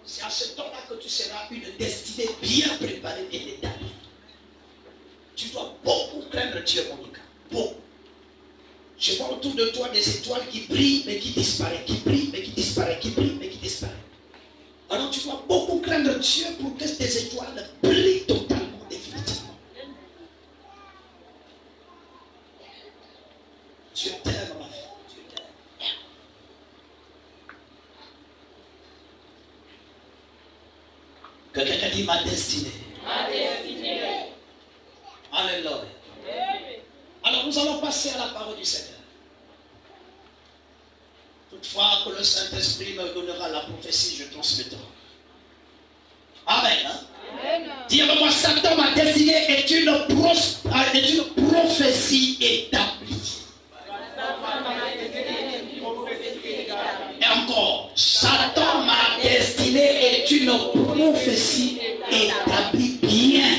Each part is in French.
C'est à ce temps-là que tu seras une destinée bien préparée et établie. Tu dois beaucoup craindre Dieu, Monica. Beaucoup. Je vois autour de toi des étoiles qui brillent mais qui disparaissent, qui brillent mais qui disparaissent, qui brillent mais qui disparaissent. Alors tu dois beaucoup craindre Dieu pour que tes étoiles brillent totalement, définitivement. Dieu t'aime, ma fille. Dieu t'aime. Que quelqu'un dit ma destinée. Ma destinée. Alléluia. Alors nous allons passer à la parole du Seigneur. Toutefois que le Saint-Esprit me donnera la prophétie, je transmettrai. Amen. Hein? Amen. Dis avec moi, Satan, ma destinée est une prophétie établie. Et encore, Satan, ma destinée est une prophétie établie bien.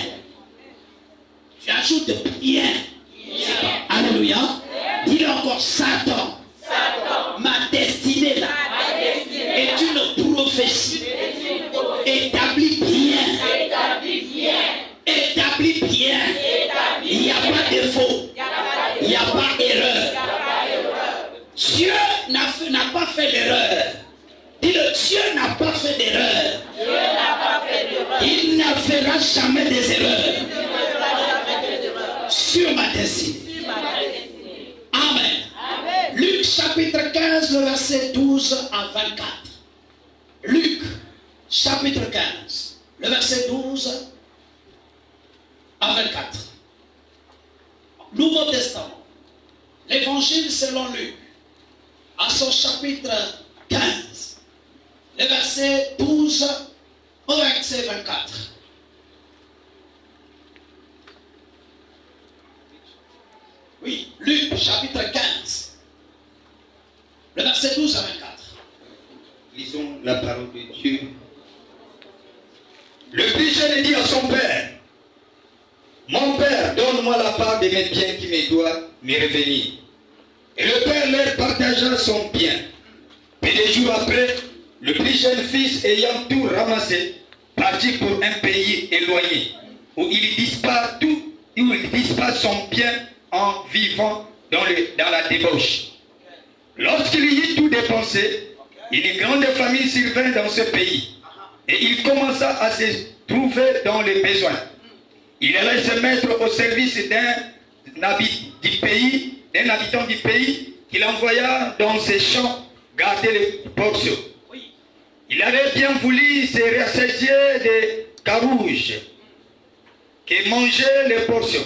Tu ajoutes bien. Alléluia. Dis-le encore, Satan. Ma destinée là est une prophétie établie bien. Établie bien. Il n'y a pas de défaut. Il n'y a pas d'erreur. Dieu n'a pas fait d'erreur. Dis-le, Dieu n'a pas fait d'erreur. Il ne fera jamais des erreurs sur ma destinée. Amen. Luc chapitre 15, le verset 12 à 24. Luc chapitre 15, le verset 12 à 24. Nouveau Testament. L'évangile selon Luc, à son chapitre 15, le verset 12 au verset 24. Oui, Luc chapitre 15, le verset 12 à 24. Lisons la parole de Dieu. Le plus jeune dit à son père, mon père, donne-moi la part de mes biens qui me doivent me revenir. Et le père leur partagea son bien. Mais des jours après, le plus jeune fils ayant tout ramassé, partit pour un pays éloigné, où il disparse son bien en vivant dans la débauche. Lorsqu'il y eut tout dépensé, une grande famille survint dans ce pays, et il commença à se trouver dans les besoins. Il allait se mettre au service d'un habitant du pays qu'il envoya dans ses champs garder les portions. Il avait bien voulu se rassasier des carouges qui mangeaient les portions,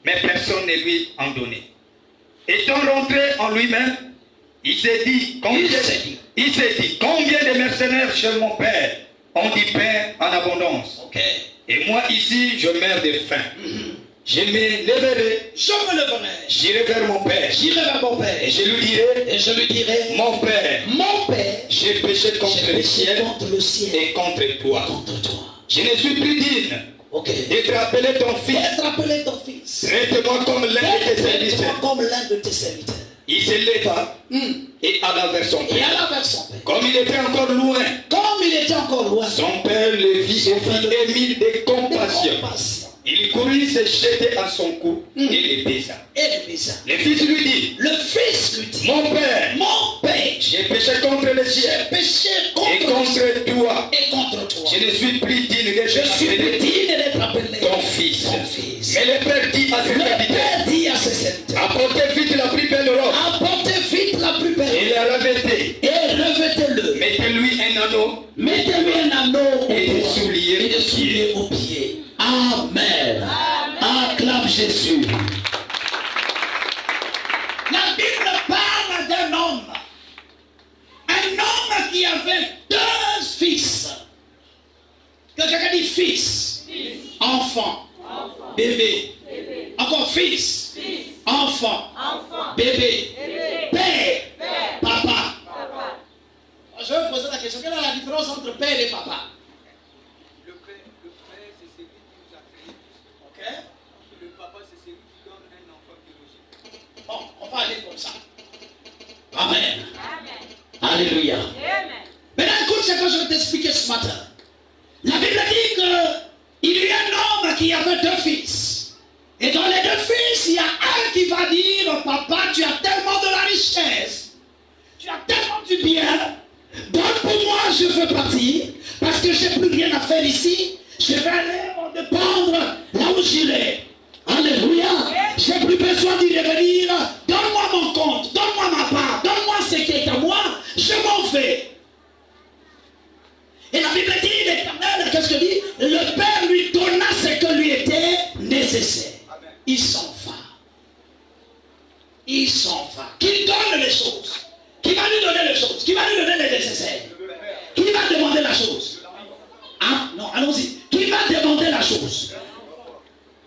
mais personne ne lui en donnait. Étant rentré en lui-même, il s'est dit, combien de mercenaires chez mon père ont du pain en abondance. Et moi ici, je meurs de faim. Je me lèverai. J'irai vers mon père. Et je lui dirai, mon père, j'ai péché contre le ciel et contre toi. Je ne suis plus digne d'être appelé ton fils. Traite-moi comme l'un de tes serviteurs. Il se leva et alla vers son père. Comme il était encore loin, son père le vit et fit émile de compassion. Il courut se jeter à son cou et le baisa. Le fils lui dit, mon père, j'ai péché contre le ciel et contre toi. Je ne suis plus digne d'être appelé ton fils. Mais le père dit à ses serviteurs, apportez vite la plus belle robe et la revêtez-le. Mettez-lui un anneau et des souliers aux pieds. Amen. Acclame Jésus. La Bible parle d'un homme. Un homme qui avait 2 fils. Que quelqu'un dit fils. Enfant. Bébé. Encore fils. Enfant. Bébé. Père. Papa. Je vais vous poser la question. Quelle est la différence entre père et papa? Le papa, c'est celui qui donne un enfant biologique. Bon, on va aller comme ça. Amen. Alléluia. Maintenant, écoute ce que je vais t'expliquer ce matin. La Bible dit qu'il y a un homme qui avait 2 fils. Et dans les 2 fils, il y a un qui va dire, papa, tu as tellement de la richesse, tu as tellement du bien, donne pour moi, je veux partir, parce que je n'ai plus rien à faire ici, je vais aller me dépendre là où j'irai. Alléluia. Je n'ai plus besoin d'y revenir. Donne-moi mon compte, donne-moi ma part, donne-moi ce qui est à moi, je m'en vais. Et la Bible dit, l'Éternel, qu'est-ce que dit? Le Père lui donna ce que lui était nécessaire. Il s'en va. Il s'en va. Qui donne les choses? Qui va lui donner les choses? Qui va lui donner les nécessaires? Qui va demander la chose? Ah, non, allons-y. Qui va demander la chose?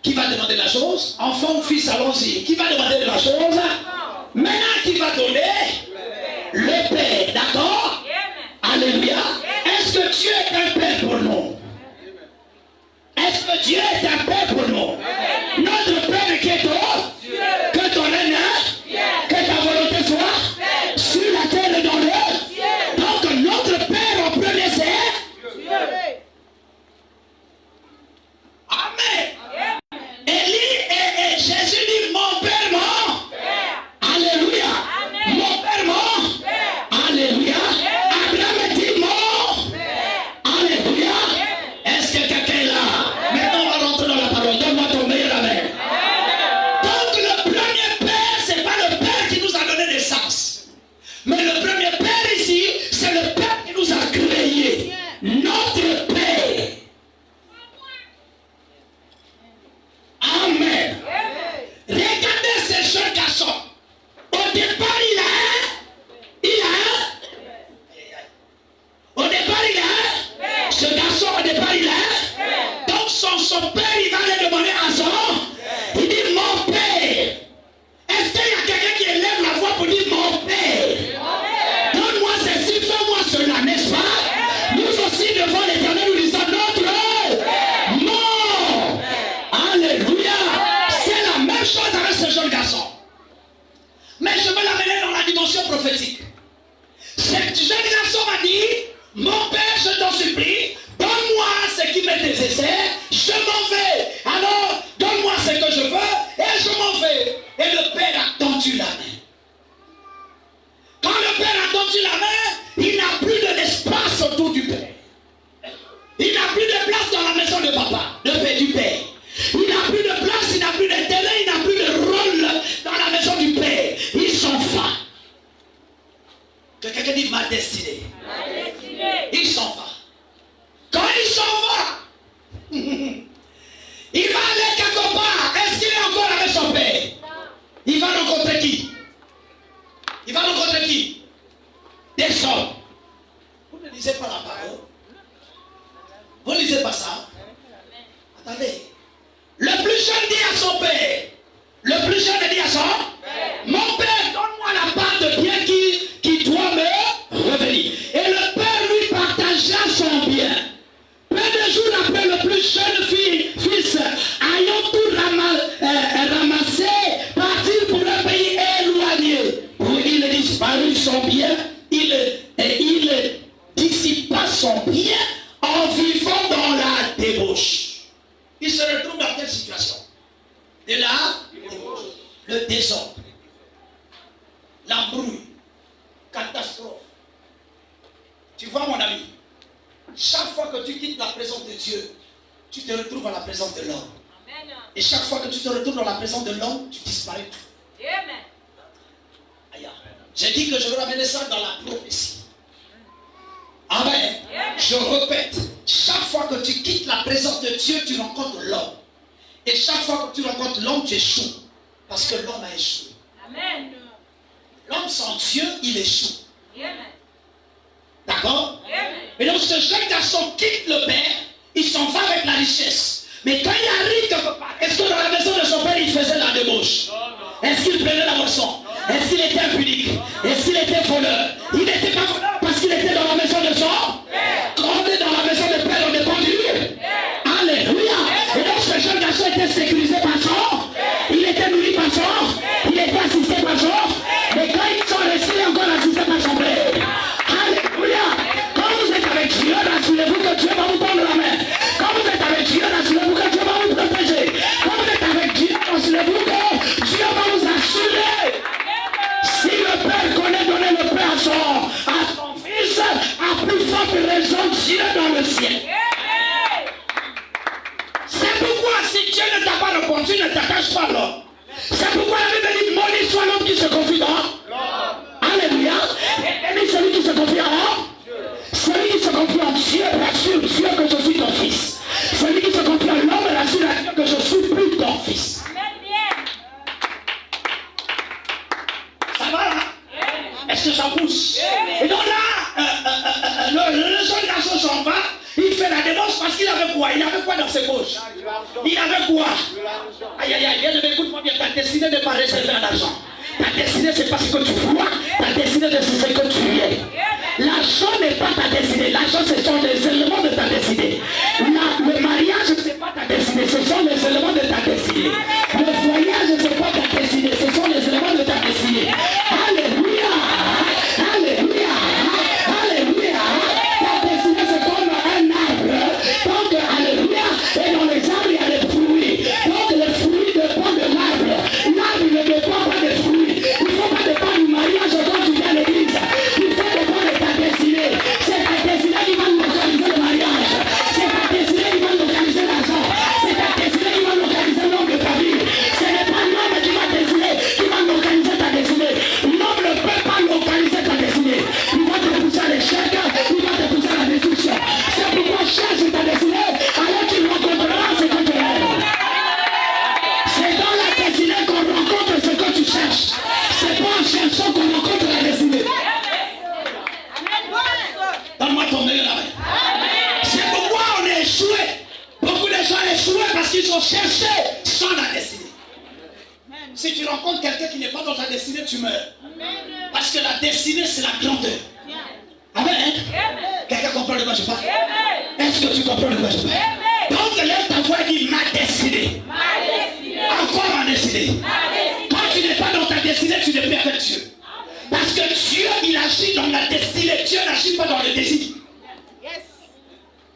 Qui va demander la chose? Enfant ou fils, allons-y. Qui va demander la chose? Maintenant, qui va donner? Le Père, d'accord? Alléluia. Est-ce que Dieu est un Père pour nous? Est-ce que Dieu est un Père pour nous? Notre Père qui est au, que ton règne, que ta volonté soit sur la terre et dans l'air. Donc notre Père en premier c'est Dieu. Amen. Et Jésus dit, mon Père, mon. Alléluia. Mon Père, mon. Alléluia. Abraham dit, mon. Alléluia. Est-ce que quelqu'un est là? Maintenant, on va rentrer dans la parole. Donne-moi ton meilleur amen. Donc, le premier Père, ce n'est pas le Père qui nous a donné naissance. Mais le premier Père ici, c'est le Père qui nous a créés. Notre Père. Amen. Regardez ce jeune garçon. Au départ, ce garçon, au départ, donc son père, il va aller demander à son. Il dit, mon père. Est-ce qu'il y a quelqu'un qui élève la voix pour dire, mon père? Donne-moi ceci, fais-moi cela, n'est-ce pas? Nous aussi, devant l'Éternel, nous disons, notre mon. Alléluia. C'est la même chose avec ce jeune garçon. Mais je veux l'amener dans la dimension prophétique. Ce jeune garçon m'a dit, mon père, je t'en supplie, donne-moi ce qui m'est nécessaire, je m'en vais. Alors, donne-moi ce que je veux et je m'en vais. Et le père a tendu la main. Quand le père a tendu la main, il n'a plus d'espace autour du père. Il n'a plus de place dans la maison de papa, du père. Il n'a plus de place, il n'a plus de télé, il n'a plus de rôle dans la maison du père. Il s'en va. Que quelqu'un dit ma destinée. Il s'en va. Quand il s'en va, il va aller quelque part. Est-ce qu'il est encore avec son père? Il va rencontrer qui? Il va rencontrer qui? Des hommes. Vous ne lisez pas la parole. Vous ne lisez pas ça. Attendez. Le plus jeune dit à son père. Le plus jeune dit à son père. Mon père, donne-moi la part de bien qui doit me revenir. Et le père lui partagea son bien. Peu de jours après, le plus jeune fils, ayant tout ramassé, partit pour un pays éloigné, où il disparut son bien, il dissipa son bien en vivant dans la débauche. Il se retrouve dans quelle situation? De la débauche, le désordre, l'embrouille, catastrophe. Tu vois mon ami, chaque fois que tu quittes la présence de Dieu, tu te retrouves à la présence de l'homme. Et chaque fois que tu te retrouves dans la présence de l'homme, tu disparais tout. Aïe. J'ai dit que je veux ramener ça dans la prophétie. Amen. Je répète, chaque fois que tu quittes la présence de Dieu, tu rencontres l'homme. Et chaque fois que tu rencontres l'homme, tu échoues. Parce que l'homme a échoué. Amen. L'homme sans Dieu, il échoue. D'accord? Et donc ce jeune garçon quitte le père, il s'en va avec la richesse. Mais quand il arrive quelque part, est-ce que dans la maison de son père, il faisait la débauche? Est-ce qu'il prenait la boisson? Est-ce qu'il était impudique? Est-ce qu'il était voleur? Il n'était pas voleur parce qu'il était dans la maison de son père. Quand on est dans la maison de père, on dépend du Alléluia. Et donc ce jeune garçon était sécurisé par son, il était nourri par son, il était assisté par son. Mais quand ils sont restés, encore assistés par son père. Alléluia. Quand vous êtes pourquoi tu ne t'attaches pas à l'homme. C'est pourquoi la Bible dit maudit soit l'homme qui se confie dans. Alléluia. Et béni celui qui se confie en. Celui qui se confie en Dieu rassure Dieu que je suis ton fils. Celui qui se confie en l'homme rassure Dieu que je suis plus ton fils. Ça va là? Est-ce que ça pousse? Et donc là, le jeune garçon s'en va. Il fait la dénonce parce qu'il avait quoi? Il avait quoi dans ses poches? Il avait quoi? Aïe aïe aïe, bien, écoute-moi bien, ta destinée n'est pas réservée à l'argent. Ta destinée, c'est pas ce que tu vois. Ta destinée, c'est ce que tu es. L'argent n'est pas ta destinée. L'argent, ce sont les éléments de ta destinée. Le mariage, ce n'est pas ta destinée. Ce sont les éléments de ta destinée. Le voyage, ce n'est pas ta destinée. Ce sont les éléments de ta destinée. Alléluia. Alléluia. Alléluia. Ta destinée, c'est comme un arbre. Donc, alléluia. Et dans les arbres, il y a des fruits. Donc, les fruits dépendent de l'arbre. L'arbre ne dépend pas des fruits. Il ne faut pas dépendre du mariage quand tu viens à l'église. Il faut dépendre de ta destinée. C'est ta destinée qui va localiser le mariage. C'est ta destinée qui va localiser l'argent. C'est ta destinée qui va localiser l'homme de ta vie. Ce n'est pas l'homme qui va localiser ta destinée. L'homme ne peut pas localiser ta destinée. Il va te pousser à l'échec. Il va te pousser à la destruction. C'est pourquoi cherche ta destinée. Alors tu rencontreras ce que tu rêves. C'est dans la destinée qu'on rencontre ce que tu cherches. C'est pas en cherchant qu'on rencontre la destinée. Donne-moi ton meilleur arrêt. C'est pourquoi on est échoué. Beaucoup de gens ont échoué parce qu'ils ont cherché sans la destinée. Si tu rencontres quelqu'un qui n'est pas dans ta destinée, tu meurs. Parce que la destinée, c'est la grandeur. Amen. Quelqu'un comprend de quoi je parle? Est-ce que tu comprends de quoi je parle? Donc, lève ta voix et dis ma destinée. Encore ma destinée. Quand tu n'es pas dans ta destinée, tu n'es plus avec Dieu. Parce que Dieu, il agit dans la destinée. Dieu n'agit pas dans le désir.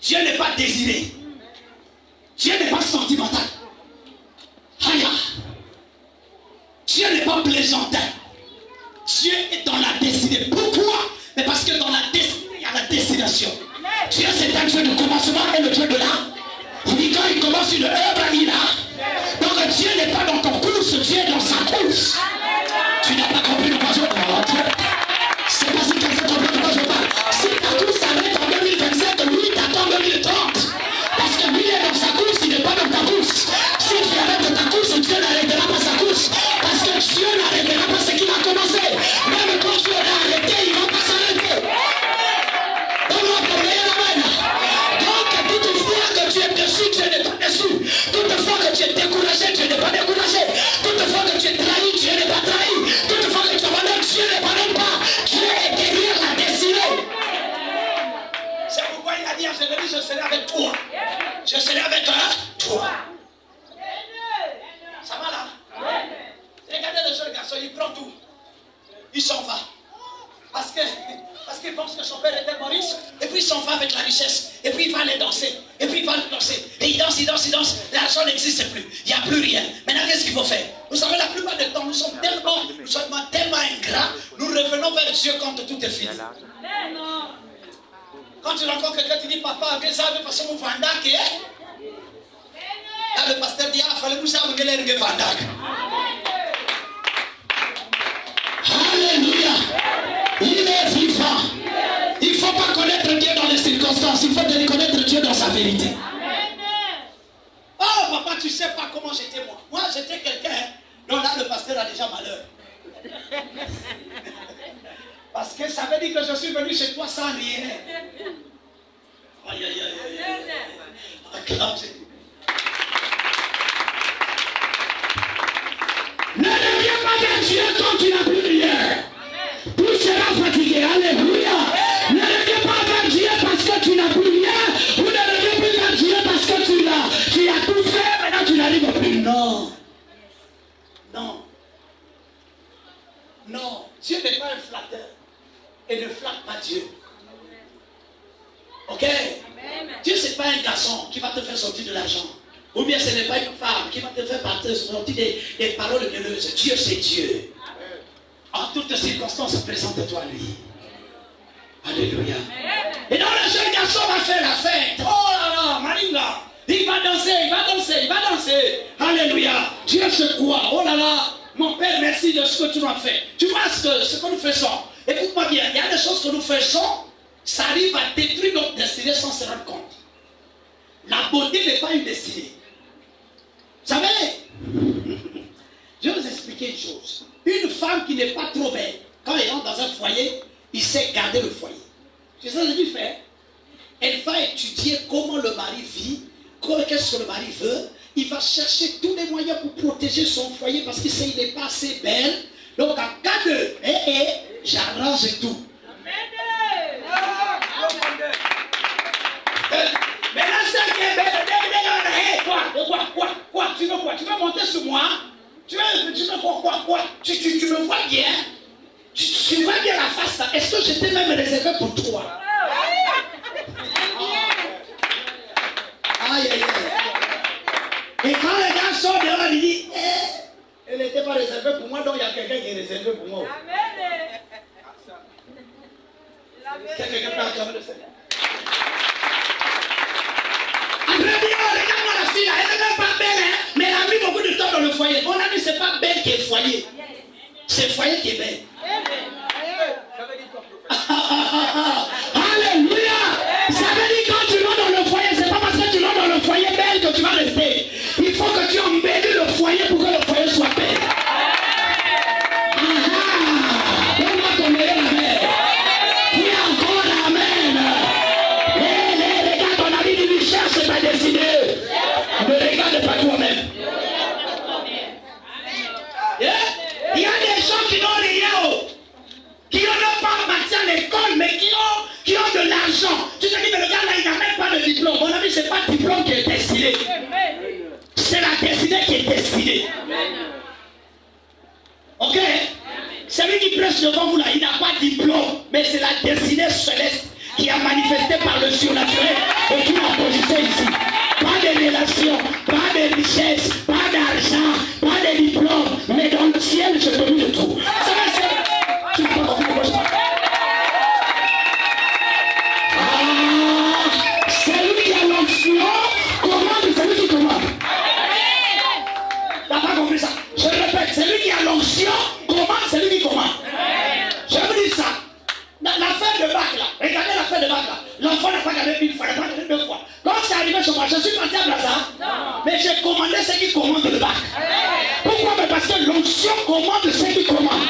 Dieu n'est pas désiré. Dieu n'est pas sentimental. Haya. Dieu n'est pas plaisantin. Dieu est dans la destinée. Pourquoi? Mais parce que dans la destinée, il y a la destination. Dieu, c'est un Dieu de commencement et le Dieu de là. Il dit quand il commence une œuvre, il a. Donc Dieu n'est pas dans ton course, Dieu est dans sa course. Tu n'as pas compris de quoi je parle. C'est pas si quelqu'un comprend de quoi je parle. Si ta course s'arrête en 2025, lui t'attend en 2030. Parce que lui est dans sa course, il n'est pas dans ta course. Si tu arrêtes ta course, Dieu n'arrêtera pas sa course. Parce que Dieu n'arrêtera pas ce qu'il a commencé. Même quand tu auras arrêté, il ne va pas s'arrêter. Donne-moi ton meilleur amen. Donc, toutefois que tu es déçu, tu n'es pas déçu. Toutefois que tu es découragé, tu n'es pas découragé. Toutefois que tu es trahi, tu n'es pas trahi. Toutefois que tu abandonnes, Dieu n'abandonne pas. Dieu est derrière la destinée. C'est pourquoi il a dit à Jérémie, je serai avec toi. Je serai avec toi. Ça va là? Regardez le jeune garçon, il prend tout. Il s'en va. Parce qu'il pense que son père était Maurice. Et puis il s'en va avec la richesse. Et puis il va aller danser. Et puis il va aller danser. Et il danse, il danse, il danse. L'argent n'existe plus. Il n'y a plus rien. Maintenant, qu'est-ce qu'il faut faire? Vous savez, la plupart du temps, nous sommes tellement ingrats. Nous revenons vers Dieu quand tout est fini. Quand tu rencontres quelqu'un, tu dis, papa, viens ça, de façon, mon vandak. Là, le pasteur dit, ah, fallait vous savoir que l'air vandak. Alléluia. Il est vivant. Il ne faut pas connaître Dieu dans les circonstances. Il faut connaître Dieu dans sa vérité. Oh, papa, tu ne sais pas comment j'étais moi. Moi, j'étais quelqu'un dont là, le pasteur a déjà malheur. Parce que ça veut dire que je suis venu chez toi sans rien. Aïe, aïe, aïe, aïe. Acclame. Ne reviens pas vers Dieu quand tu n'as plus rien. Tu seras fatigué. Alléluia. Ne reviens pas vers Dieu parce que tu n'as plus rien. Ou ne reviens plus vers Dieu parce que tu as tout fait. Maintenant tu n'arrives plus. Non. Non. Non. Dieu n'est pas un flatteur. Et ne flatte pas Dieu. Ok? Dieu, ce n'est pas un garçon qui va te faire sortir de l'argent. Ou bien ce n'est pas une femme qui va te faire sortir des paroles mielleuses. Dieu, c'est Dieu. En toutes circonstances, présente-toi à lui. Alléluia. Et donc le jeune garçon va faire la fête. Oh là là, Maringa. Il va danser, il va danser, il va danser. Alléluia. Dieu se croit. Oh là là. Mon Père, merci de ce que tu m'as fait. Tu vois ce que nous faisons. Écoute-moi bien. Il y a des choses que nous faisons. Ça arrive à détruire notre destinée sans se rendre compte. La beauté n'est pas une destinée. Vous savez, je vais vous expliquer une chose. Une femme qui n'est pas trop belle, quand elle entre dans un foyer, il sait garder le foyer. C'est ça que je fais. Elle va étudier comment le mari vit, qu'est-ce que le mari veut. Il va chercher tous les moyens pour protéger son foyer parce qu'il sait qu'il n'est pas assez belle. Donc en cas de j'arrange tout. Mais là, c'est qui est belle. Quoi? Tu veux quoi? Tu veux monter sur moi? Tu veux quoi? Tu me vois bien? Tu vois bien la face là? Est-ce que j'étais même réservé pour toi? Aïe, aïe, aïe. Et quand les gars sont dehors, il dit, elle n'était pas réservée pour moi, donc il y a quelqu'un qui est réservé pour moi. Quelqu'un peut acclamer le Seigneur. Après, regarde-moi la fille là, elle n'est même pas belle, hein, mais elle a mis beaucoup de temps dans le foyer. Mon ami, c'est pas belle qui est foyer. C'est le foyer qui est belle. Alléluia. Ça veut dire quand tu vas dans le foyer, c'est pas parce que tu vas dans le foyer belle que tu vas rester. Il faut que tu embellis le foyer pour que le foyer soit belle. Donne-moi ton meilleur amen. Oui, encore amen. Regarde ton ami, il lui cherche ta destinée. Ne regarde pas toi-même. Il y a des gens qui n'ont rien, qui n'ont pas parti à l'école, mais qui ont de l'argent. Tu te dis, mais le gars là, il n'a même pas de diplôme. Mon ami, ce n'est pas le diplôme qui est destiné. C'est la destinée qui est destinée. Ok? Celui qui prêche devant vous là, il n'a pas de diplôme, mais c'est la destinée céleste qui a manifesté par le surnaturel et qui l'a posé ici. Pas de relations, pas de richesse, pas d'argent, pas de diplôme, mais dans le ciel, je te dis de tout. Ça va, c'est... Tu n'as pas compris quoi je parle. Celui qui a l'onction commande, celui qui commande. Tu n'as pas compris ça. Je répète, celui qui a l'onction commande, celui qui commande. Je vous dis ça. L'affaire de bac là, regardez l'affaire de bac là. L'enfant n'a pas gardé une fois, il n'a pas gardé deux fois. Quand c'est arrivé chez moi, je suis parti à Brazza, mais j'ai commandé ceux qui commandent le bac. Pourquoi? Mais parce que l'onction commande ceux qui commandent.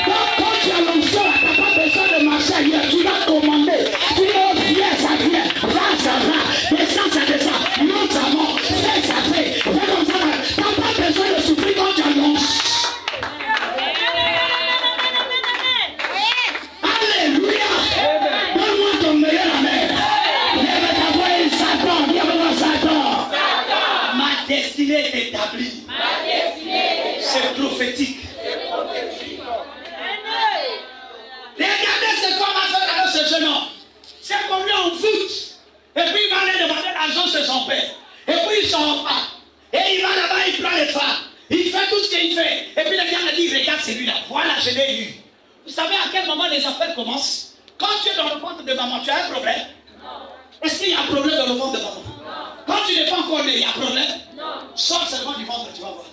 Donc quand tu as l'onction là, tu n'as pas besoin de marcher ailleurs, tu vas commander. Tu dis, oh viens, ça vient, va, ça va, descends, ça descend, monte, ça monte, fais, ça fait. Fais comme ça, tu n'as pas besoin de souffrir quand tu as l'onction. Alléluia. Donne-moi ton meilleur amen. Lève ta voix et Satan, dis avec moi Satan. Ma destinée est établie. C'est prophétique. Regardez ce qu'on va faire avec ce jeune homme. C'est qu'on lui en voûte. Et puis il va aller demander l'argent chez son père. Et puis il s'en va. Et il va là-bas, il prend les femmes. Il fait tout ce qu'il fait. Et puis le gars a dit, regarde celui-là. Voilà, je l'ai eu. Vous savez à quel moment les affaires commencent? Quand tu es dans le ventre de maman, tu as un problème? Non. Est-ce qu'il y a un problème dans le ventre de maman? Non. Quand tu n'es pas encore né, il y a un problème? Non. Sors seulement du ventre, tu vas voir.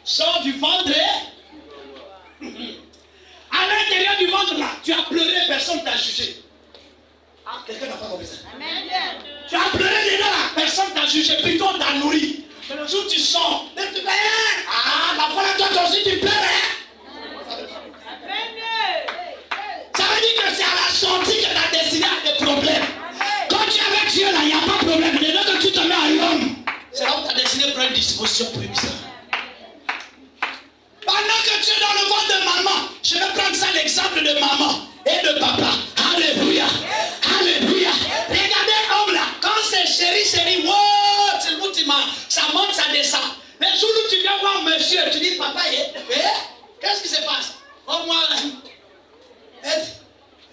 Sors du ventre. À l'intérieur du ventre là, tu as pleuré, personne ne t'a jugé. Ah, quelqu'un n'a pas compris ça. Amen. Tu as pleuré dedans là, personne ne t'a jugé, plutôt on t'a nourri. Mais le jour où tu sors, tu dis, ah, la fois là, toi aussi tu pleures, hein? Ça veut dire que c'est à la sortie que la destinée a des problèmes. Quand tu es avec Dieu là, il n'y a pas de problème. Dès que tu te mets à l'homme, c'est là où ta destinée prend une disposition provisoire. Pendant que tu es dans le ventre de maman, je vais prendre ça l'exemple de maman et de papa. Alléluia. Alléluia. Regardez l'homme là, quand c'est chéri, wow, c'est l'ultime, ça monte, ça descend. Mais le jour où tu viens voir monsieur, tu dis papa, qu'est-ce qui se passe? Oh moi, il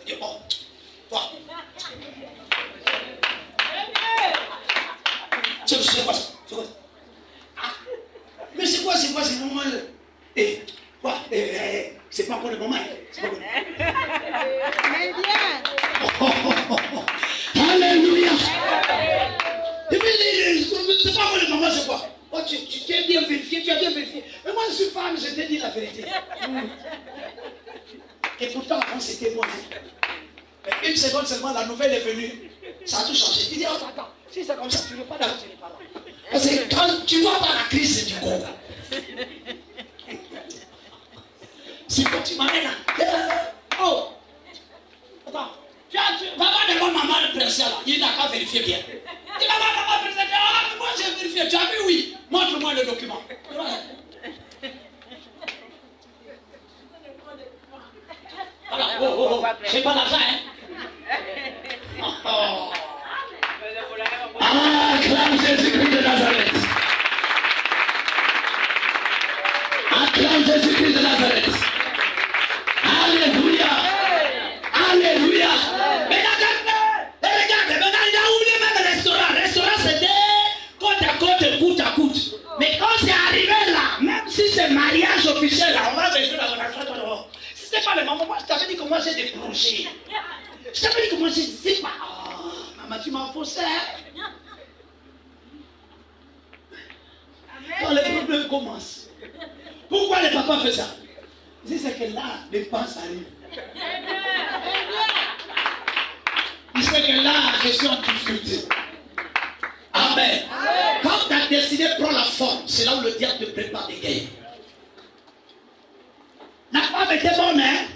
dit bon, toi. C'est quoi ça? C'est quoi ça? Ah, mais c'est quoi c'est vraiment... Quoi? C'est pas pour le moment. Alléluia. C'est pas pour le moment, c'est quoi? suis femme, je t'ai dit la vérité. Et pourtant, avant, c'était bon. Mais une seconde seulement, la nouvelle est venue. Ça a tout changé. Tu dis, oh, attends, si c'est comme ça, tu ne veux pas d'argent, tu n'es pas là. Parce que quand tu vois pas la crise du Congo, c'est quand tu m'amènes là. Oh, attends, tu vas voir devant maman le président là. Il n'a qu'à vérifier bien. Il va voir maman le président. Ah, moi j'ai vérifié. Tu as vu, oui. Montre-moi le document. Voilà, oh, j'ai pas l'argent, hein. Oh. Ah, acclame Jésus-Christ de Nazareth. Acclame Jésus-Christ de Nazareth. Alléluia. Alléluia. Mais regardez, maintenant il a oublié même le restaurant. Le restaurant c'était côte à côte, coûte à coûte. Mais quand c'est arrivé là, même si c'est mariage officiel, là, on va résoudre la relation. Si c'est pas le moment, moi je t'avais dit que moi j'ai des projets. Je t'avais dit que moi je ne sais pas. Oh, maman, tu m'as faussé. Quand les problèmes commencent, pourquoi les papas font ça? C'est que là, les penses arrivent. Il sait que là, je suis en difficulté. Amen. Quand ta destinée prend la forme, c'est là où le diable te prépare des guerres. La femme était bonne, hein?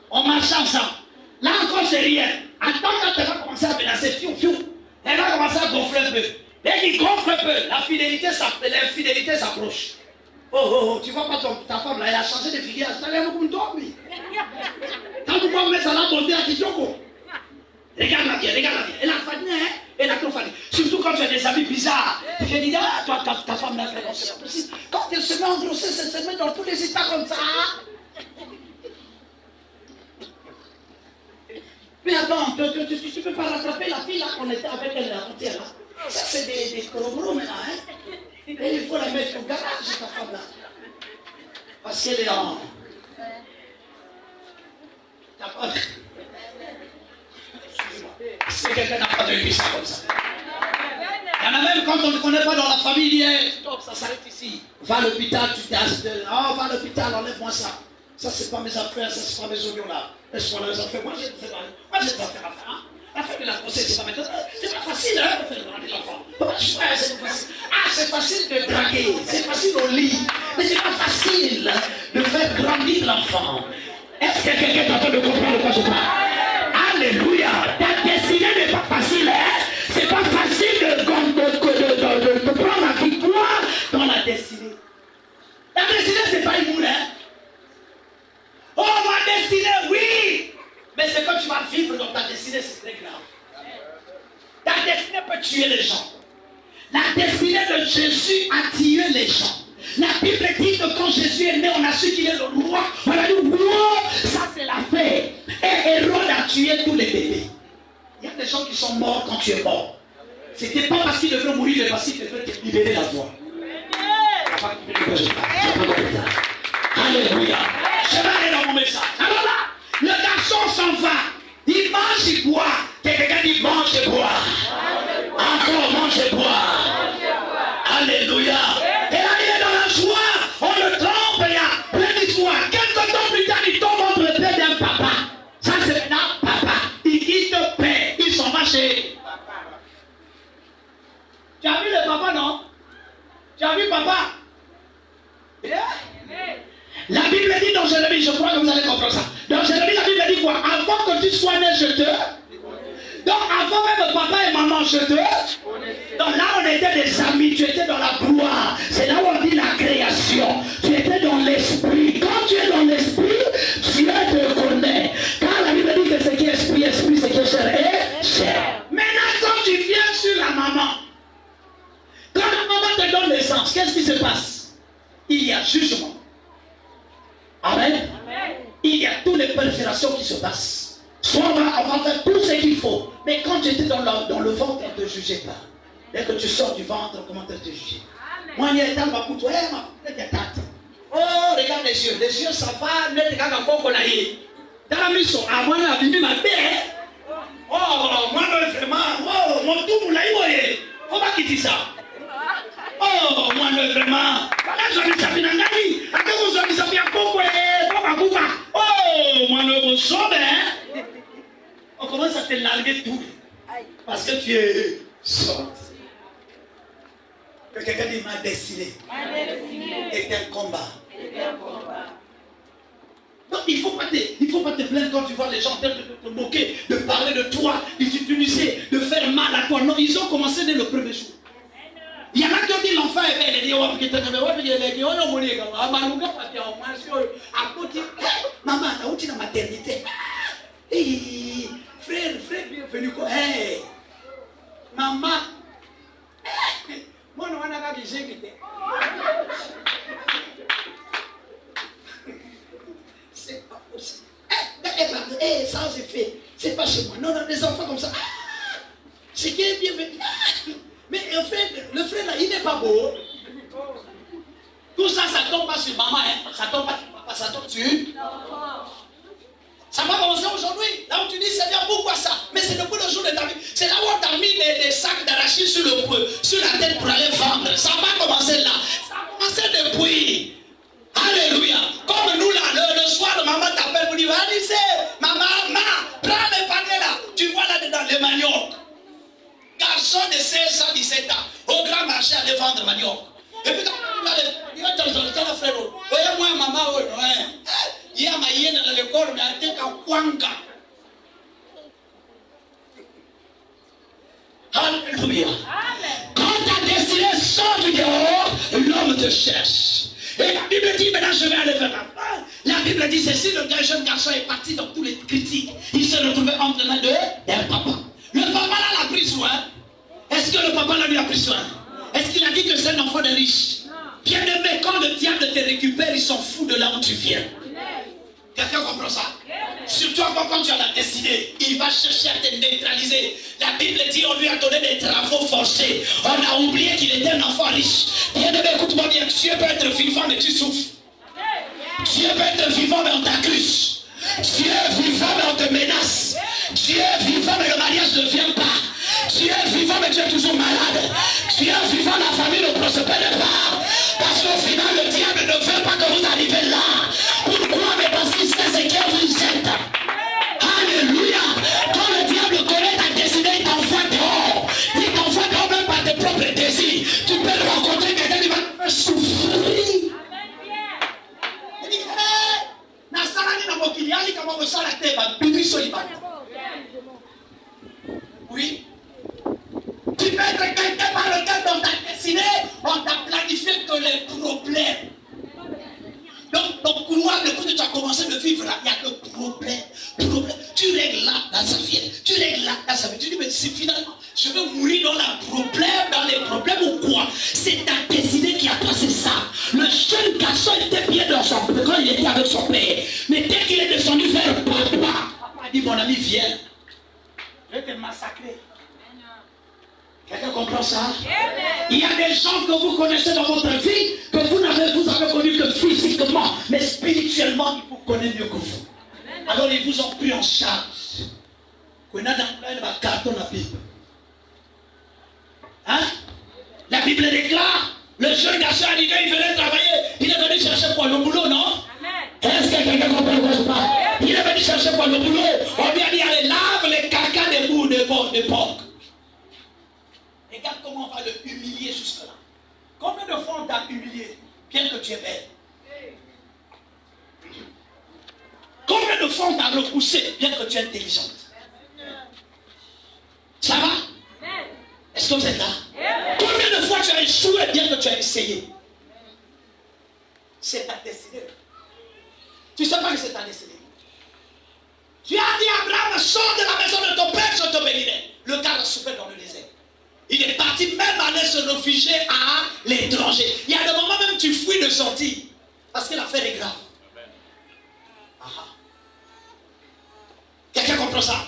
On marchait ensemble. Là encore, c'est rien. Attends, quand elle va commencer à menacer, fiou, elle va commencer à gonfler un peu. Dès qu'il gonfle un peu, l'infidélité s'approche. Oh, tu vois pas ta femme là, elle a changé de figure. Quand tu vois mettre ça là, ton à Kijoko. Regarde-la bien. Elle a fané, hein? Elle a trop fané. Surtout quand tu as des amis bizarres. Je dis, ah, toi, ta femme là, c'est pas possible. Quand elle se met en grossesse, elle se met dans tous les états comme ça. Mais attends, tu peux pas rattraper la fille là qu'on était avec elle là. Ça c'est des corobros maintenant, hein? Et il faut la mettre au garage, ta femme là. Parce qu'elle est en... Si quelqu'un n'a pas vécu ça comme ça. Il y en a même quand on ne connaît pas dans la famille, stop, ça s'arrête ici. Va à l'hôpital, tu t'achètes. Oh, va à l'hôpital, enlève-moi ça. Ça, c'est pas mes affaires, ça, c'est pas mes oignons là. Laisse-moi les affaires. Moi, j'ai des affaires à faire. Hein? L'affaire de la grossesse, c'est pas maintenant. C'est pas facile, hein, de faire draguer l'enfant. C'est pas facile. Ah, c'est facile de draguer. C'est facile au lit. Mais c'est pas facile de faire grandir l'enfant. Est-ce que quelqu'un est en train de comprendre de quoi je parle? Alléluia. Ta destinée n'est pas facile, hein? C'est pas facile de prendre la victoire dans la destinée. La destinée, c'est pas une moule, hein? Oh, ma destinée, oui! Mais c'est quand tu vas vivre dans ta destinée, c'est très grave. Ta destinée peut tuer les gens. La destinée de Jésus a tué les gens. La Bible dit que quand Jésus est né, on a su qu'il est le roi. On a dit, wow, ça c'est la fête. Et Hérode a tué tous les bébés. Il y a des gens qui sont morts quand tu es mort. C'était pas parce qu'ils devaient mourir, mais parce qu'ils devaient te libérer la voix. Alléluia. Je vais aller dans mon message. Alors là, le garçon s'en va. Il mange, il boit. Quelqu'un dit mange et boit. Encore mange et boit. Alléluia. Et là, il est dans la joie. On le trompe, il y a plein d'histoires. Quelques temps plus tard, il tombe entre les pieds d'un papa. Ça, c'est maintenant papa. Il quitte père. Il s'en va chez papa. Tu as vu le papa, non? Tu as vu papa? Yeah. La Bible dit dans Jérémie, je crois que vous allez comprendre ça. Dans Jérémie, la Bible dit quoi? Avant que tu sois né, je te. Donc avant même papa et maman, je te. Donc là, on était des amis, tu étais dans la gloire. C'est là où on dit la création. Tu étais dans l'esprit. Quand tu es dans l'esprit, Dieu te connaît. Car la Bible dit que ce qui est esprit, esprit, ce qui est chair est chair. Maintenant, quand tu viens sur la maman, quand la maman te donne naissance, qu'est-ce qui se passe? Il y a jugement. Amen. Amen. Il y a toutes les perforations qui se passent. Soit on va faire tout ce qu'il faut. Mais quand tu étais dans le ventre, elle ne te jugeait pas. Dès que tu sors du ventre, comment elle te jugeait? Moi, il y a un temps, oh, regarde les yeux. Les yeux, ça va. Dans la mission, à moi, la bibi m'a fait. Oh, moi, vraiment. Oh, mon tout, mon laïboye. Comment qui dit ça? Oh, moi, vraiment. Voilà, j'en ai sapé dans la vie. Parce que tu es sorti. Que quelqu'un dit ma destinée est un combat. Donc il ne faut pas te plaindre quand tu vois les gens en train de te moquer, de parler de toi, de t'utiliser, de faire mal à toi. Non, ils ont commencé dès le premier jour. Il y en a qui ont dit l'enfant est belle. Il dit, maman, tu es dans la maternité. Hey, frère, bienvenue. Hey, maman. Moi, on a pas besoin de c'est pas possible. Ça j'ai fait. C'est pas chez moi. Non, non, des enfants comme ça. C'est qui est bienvenu. Mais en fait, le frère là, il n'est pas beau. Tout ça, ça tombe pas sur maman, hein. Ça tombe pas sur papa, ça tombe sur. Ça va commencer aujourd'hui. Là où tu dis, Seigneur, pourquoi ça? Mais c'est depuis le jour de ta vie. C'est là où on t'a mis des sacs d'arachide sur la tête pour aller vendre. Ça va commencer là. Ça a commencé depuis. Alléluia. Comme nous là, le soir, maman t'appelle pour dire, allez, maman, prends le panier là. Tu vois là-dedans le manioc. Garçon de 16 ans, 17 ans, au grand marché, aller vendre manioc. Et puis quand il va te le frère, voyez moi, maman, il y a ma hyène dans le corps, mais elle était qu'un kwanga. Alléluia. Quand ta destinée sort du dehors, l'homme te cherche. Et la Bible dit, maintenant je vais aller vers la fin. La Bible dit ceci, le jeune garçon est parti dans tous les critiques. Il se retrouvait entre les mains d'un papa. Le papa là l'a pris soin. Est-ce que le papa là lui a pris soin? Est-ce qu'il a dit que c'est un enfant de riche? Bien aimé, quand le diable te récupère, ils s'en fout de là où tu viens. Quelqu'un comprend ça? Surtout quand tu as la destinée, il va chercher à te neutraliser. La Bible dit on lui a donné des travaux forcés. On a oublié qu'il était un enfant riche. Bien aimé, écoute-moi bien. Dieu peut être vivant mais tu souffres. Dieu peut être vivant mais on t'accuse. Dieu est vivant mais on te menace. Dieu est vivant mais le mariage ne vient pas. Dieu est vivant mais tu es toujours malade. Dieu est vivant, la famille ne prospère pas. Parce qu'au final le diable ne veut pas que vous arriviez là. Pourquoi? Mais parce qu'il sait ce que vous êtes. Alléluia. Quand le diable connaît ta destinée, il t'envoie dehors. Il t'envoie dehors même par tes propres désirs. Tu peux le rencontrer quelqu'un qui va te faire souffrir. Il dit, hé, Nassarani na Mokiliali, comment vous sort la tête, Bibi Solibat. Oui. Tu peux être quelqu'un par lequel dans ta destinée, on t'a planifié que les problèmes. Donc, couloir, le coup que tu as commencé de vivre là, il n'y a que problème. Tu règles là, ça vient. Tu règles là, ça vient. Tu dis, mais c'est finalement, je veux mourir dans les problèmes ou quoi? C'est ta destinée qui a passé ça. Le jeune garçon était bien dans son père, quand il était avec son père. Mais dès qu'il est descendu vers papa, papa dit, mon ami, viens. Je vais te massacrer. Quelqu'un comprend ça? Il y a des gens que vous connaissez dans votre vie, que vous avez connu que physiquement, mais spirituellement, ils vous connaissent mieux que vous. Alors ils vous ont pris en charge. Hein? La Bible déclare, le jeune garçon a dit qu'il venait travailler, il est venu chercher quoi? Le boulot, non? Est-ce que quelqu'un comprend quoi je parle? Il est venu chercher quoi? Le boulot. On lui a dit, allez, lave les cacas des bouts de porc. Regarde comment on va le humilier jusque-là. Combien de fois on t'a humilié, bien que tu es belle? Combien de fois on t'a repoussé, bien que tu es intelligente? Ça va? Est-ce que vous êtes là? Combien de fois tu as échoué, bien que tu as essayé? C'est ta destinée. Tu ne sais pas que c'est ta destinée. Tu as dit à Abraham, sors de la maison de ton père, je te bénirai. Le gars a souffert dans le désert. Il est parti même aller se réfugier à l'étranger. Il y a des moments même tu fuis de sortir. Parce que l'affaire est grave. Quelqu'un comprend ça?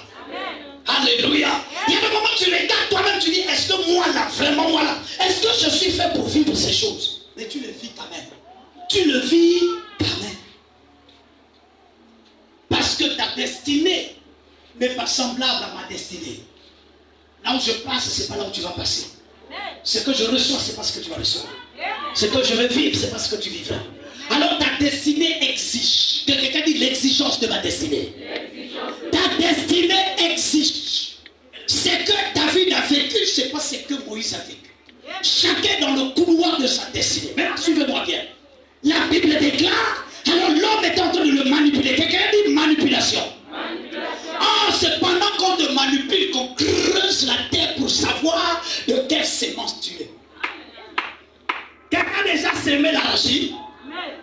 Alléluia. Il y a des moments où tu regardes toi-même, tu dis, est-ce que moi là, vraiment moi là, est-ce que je suis fait pour vivre ces choses? Mais tu le vis quand même. Tu le vis quand même. Parce que ta destinée n'est pas semblable à ma destinée. Là où je passe, ce n'est pas là où tu vas passer. Ce que je reçois, ce n'est pas ce que tu vas recevoir. Ce que je veux vivre, ce n'est pas ce que tu vivras. Alors ta destinée exige. Que quelqu'un dit l'exigence de ma destinée. Ta destinée exige. Ce que David a vécu, ce n'est pas ce que Moïse a vécu. Chacun dans le couloir de sa destinée. Maintenant, suivez-moi bien. La Bible déclare, alors l'homme est en train de le manipuler. Quelqu'un dit manipulation. Ah, c'est pendant qu'on te manipule qu'on creuse la terre pour savoir de quelle sémence tu es. Quelqu'un a déjà sémé l'arachide.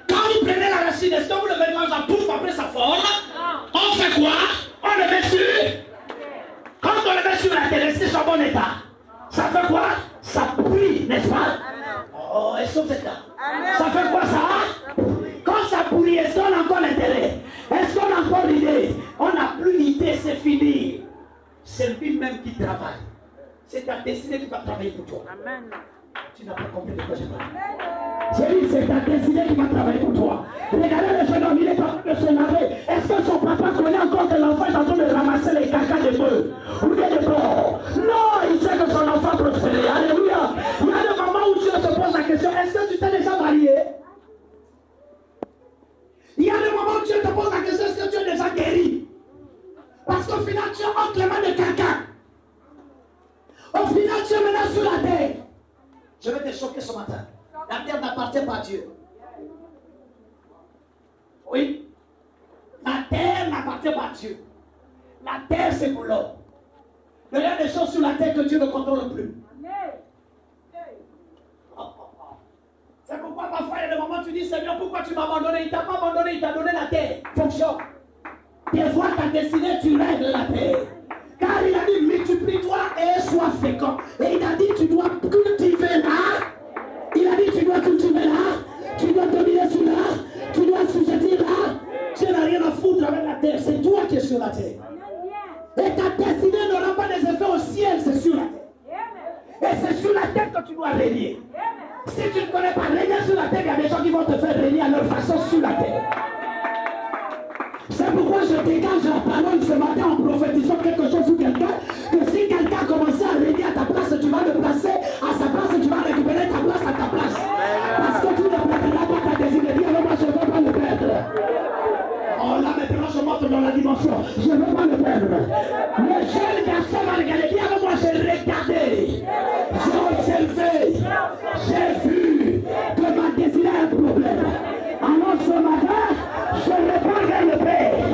Quand vous prenez l'arachide, est-ce que vous le mettez dans un pouf après sa forme? On fait quoi? On le met sur. Quand on le met sur la terre, est-ce que c'est en bon état? Ça fait quoi? Ça pourrit, n'est-ce pas? Oh, est-ce que vous êtes là? Ça fait quoi ça? Quand ça pourrit, est-ce qu'on a encore l'intérêt? Est-ce qu'on a encore l'idée? On n'a plus l'idée, c'est fini. C'est lui même qui travaille. C'est ta destinée qui va travailler pour toi. Amen. Tu n'as pas compris de quoi je parle. J'ai dit, c'est ta destinée qui va travailler pour toi. Regardez le jeune homme, il est en train de se laver. Est-ce que son papa connaît encore que l'enfant est en train de ramasser les cacas de bœufs ou des porcs? Non, il sait que son enfant prospère. Alléluia. Il y a des moments où Dieu se pose la question, est-ce que tu t'es déjà marié? Il y a des moments où Dieu te pose la question, est-ce que tu es déjà guéri? Parce qu'au final, tu es entre les mains de quelqu'un. Au final, tu es maintenant sur la terre. Je vais te choquer ce matin. La terre n'appartient pas à Dieu. Oui. La terre n'appartient pas à Dieu. La terre, c'est pour l'homme. Il y a des choses sur la terre que Dieu ne contrôle plus. C'est pourquoi parfois il y a des moments où tu dis, Seigneur, pourquoi tu m'as abandonné? Il ne t'a pas abandonné, il t'a donné la terre. Fonction. Des fois, ta destinée, tu règles la terre. Car il a dit, multiplie-toi et sois fécond. Et il a dit, tu dois cultiver là. Il a dit, tu dois cultiver là. Tu dois dominer sur là. Tu dois assujettir là. Tu n'as rien à foutre avec la terre. C'est toi qui es sur la terre. Et ta destinée n'aura pas des effets au ciel, c'est sur la terre. Et c'est sur la terre que tu dois régner. Si tu ne connais pas régner sur la terre, il y a des gens qui vont te faire régner à leur façon sur la terre. C'est pourquoi je dégage la parole ce matin en prophétisant quelque chose sur quelqu'un, que si quelqu'un commençait à régner à ta place, tu vas le placer à sa place et tu vas récupérer ta place à ta place. Parce que tu ne perdras pas ta destinée. Dis alors moi je ne veux pas le perdre. Oh là maintenant je monte dans la dimension. Je ne veux pas le perdre. Le jeune garçon m'a regardé. Dis alors moi j'ai regardé. J'ai observé. J'ai vu que ma destinée a un problème. Alors ce matin, je repars vers le Père.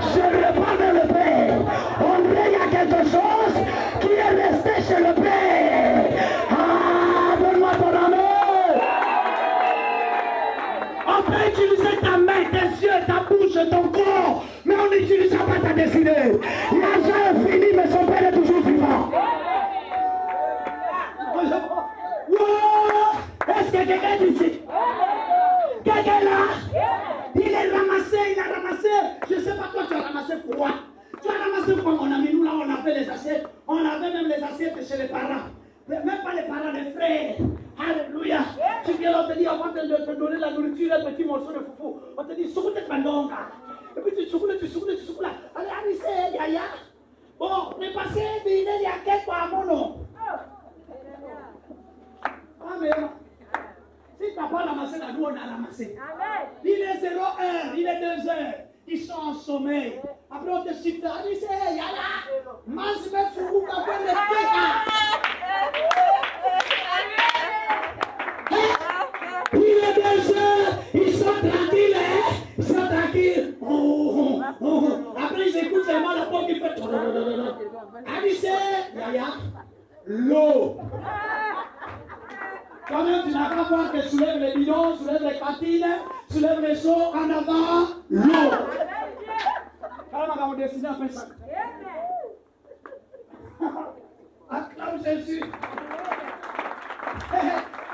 Je repars vers le Père. On dirait qu'il y a quelque chose qui est resté chez le Père. Ah, donne-moi ton amour. On peut utiliser ta main, tes yeux, ta bouche, ton corps, mais on n'utilisera pas ta destinée. L'argent est fini, mais son Père est toujours vivant. Wow! Est-ce que quelqu'un est ici? Quelqu'un là? Il est ramassé, il a ramassé. Je ne sais pas toi, tu as ramassé quoi? Tu as ramassé quoi, mon ami? Nous là, on avait les assiettes. On avait même les assiettes chez les parents. Même pas les parents, les frères. Alléluia. Tu viens là, on te dit, avant de te donner la nourriture, un petit morceau de foufou. On te dit, soukoule de mandonga. Et puis tu soucoules là. Allez, allez, c'est Yaya. Bon, on est passé, mais il y a quelques à mon nom. Amen. Si tu n'as pas ramassé la nous, on a ramassé. Il est 0h, il est 2h. Ils sont en sommeil. Après, on te cite là. Il dit, c'est Yaya. Mange mes fourous, après les il est 2h. Ils sont tranquilles. Ils sont tranquilles. Après, ils écoutent seulement la porte qui fait. Il dit, c'est Yaya. L'eau. Quand même, tu n'as pas voir que soulève les bidons, soulève les cantines, soulève les seaux, en avant, l'eau. Quand même, on va décider après ça. Acclame Jésus.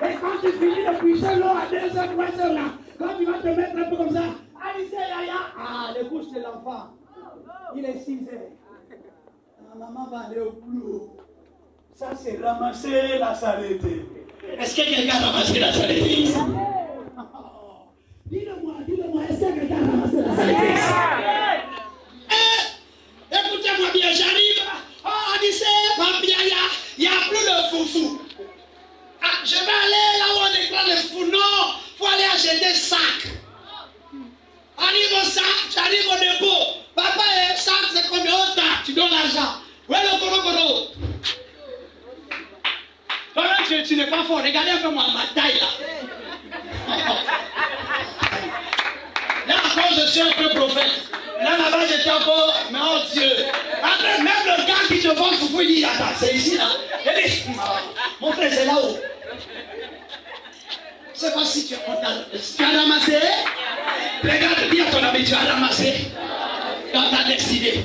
Et quand tu finis de puiser l'eau à 2h, 3h là, quand tu vas te mettre un peu comme ça, allez, c'est Yaya. Ah, les couches de l'enfant. Il est 6h. La maman va aller au boulot. Ça, c'est ramasser la saleté. Est-ce que quelqu'un a ramassé la saleté ici? Dis-le-moi, est-ce que quelqu'un a ramassé la saleté ici? Écoutez-moi bien, j'arrive. On dit c'est, papi, il n'y a plus de foufou. Ah, je vais aller là où on écrase les foufous. Non, il faut aller acheter des sacs. Arrive au sac, tu arrives au dépôt. Papa, un sac, c'est combien? Autant, tu donnes l'argent. Où est le goro? Toi-même, tu n'es pas fort. Regardez un peu ma taille là. Là encore, je suis un peu prophète. Là-bas, j'étais encore, mais oh Dieu. Après, même le gars qui te vend foufou, il dit, attends, c'est ici là. Il dit, mon frère, c'est là-haut. Je ne sais pas si tu as ramassé. Regarde, dis à ton ami, tu as ramassé dans ta destinée.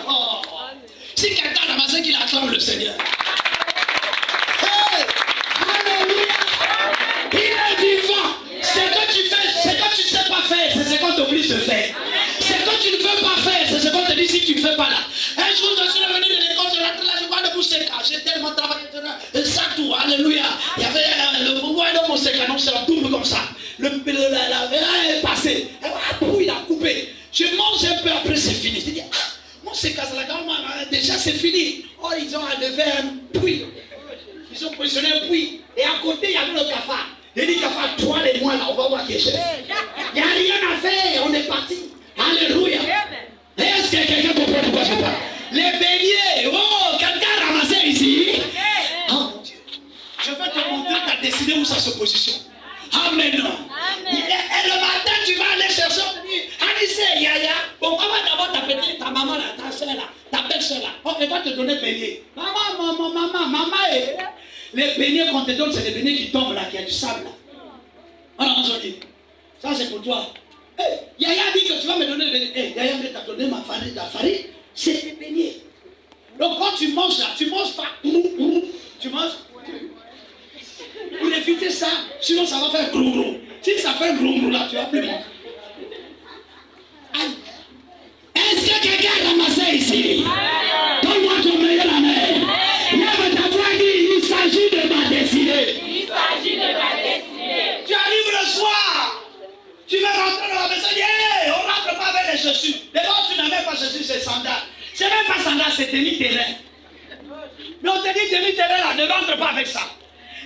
Oh. Si quelqu'un a ramassé, qu'il acclame le Seigneur. Hey! Alléluia! Il est vivant. Ce que tu fais, ce que tu ne sais pas faire, c'est ce qu'on t'oblige de faire. Ce que tu ne veux pas faire, c'est ce qu'on te dit si tu ne fais pas là. Un jour, je suis revenu de l'école, je rentre là, je vois le Mousseka. J'ai tellement travaillé, ça tout, alléluia. Il y avait le pouvoir de Mousseka, non, c'est la double comme ça. La verre est passée. Il a coupé. Je mange un peu, après c'est fini. Je dis, Mousseka, c'est la grande déjà c'est fini. Oh, ils ont enlevé un puits. Ils ont positionné un puits. Et à côté, il y avait le cafard. Il dit, cafard, toi et moi, là, on va voir qui est chef. Il n'y a rien à faire, on est parti. Alléluia. Est-ce que quelqu'un comprend pourquoi je parle? Les béliers, oh, quelqu'un a ramassé ici. Oh mon Dieu. Je vais te montrer ta destinée où ça se positionne. Amen. Et le matin, tu vas aller chercher, on te dit, Anissé, Yaya, bon, comment d'abord t'appeler ta maman là, ta soeur là, ta belle-soeur là. Oh, elle va te donner bélier. Maman, les beignets qu'on te donne, c'est les beignets qui tombent là, qui a du sable là. Alors, on dit, ça c'est pour toi. Hey, Yaya dit que tu vas me donner des beignets. Hey, Yaya t'a donné ma farine, ta farine, c'est les beignets. Donc quand tu manges là, tu manges pas. Tu manges. Pour éviter ça, sinon ça va faire grou. Si ça fait grou là, tu vas plus manger. Est-ce que quelqu'un a ramassé ici? Donne-moi ton meilleur amen. Lève ta voix et dis, il s'agit de ma destinée. Il s'agit de ma destinée. Tu arrives le soir, tu vas rentrer dans la maison et dire, hey, on ne rentre pas avec les chaussures. D'abord, tu n'as même pas chaussures, c'est sandales. C'est même pas sandales, c'est tenue terrain. Mais on te dit tenue terrain là, ne rentre pas avec ça.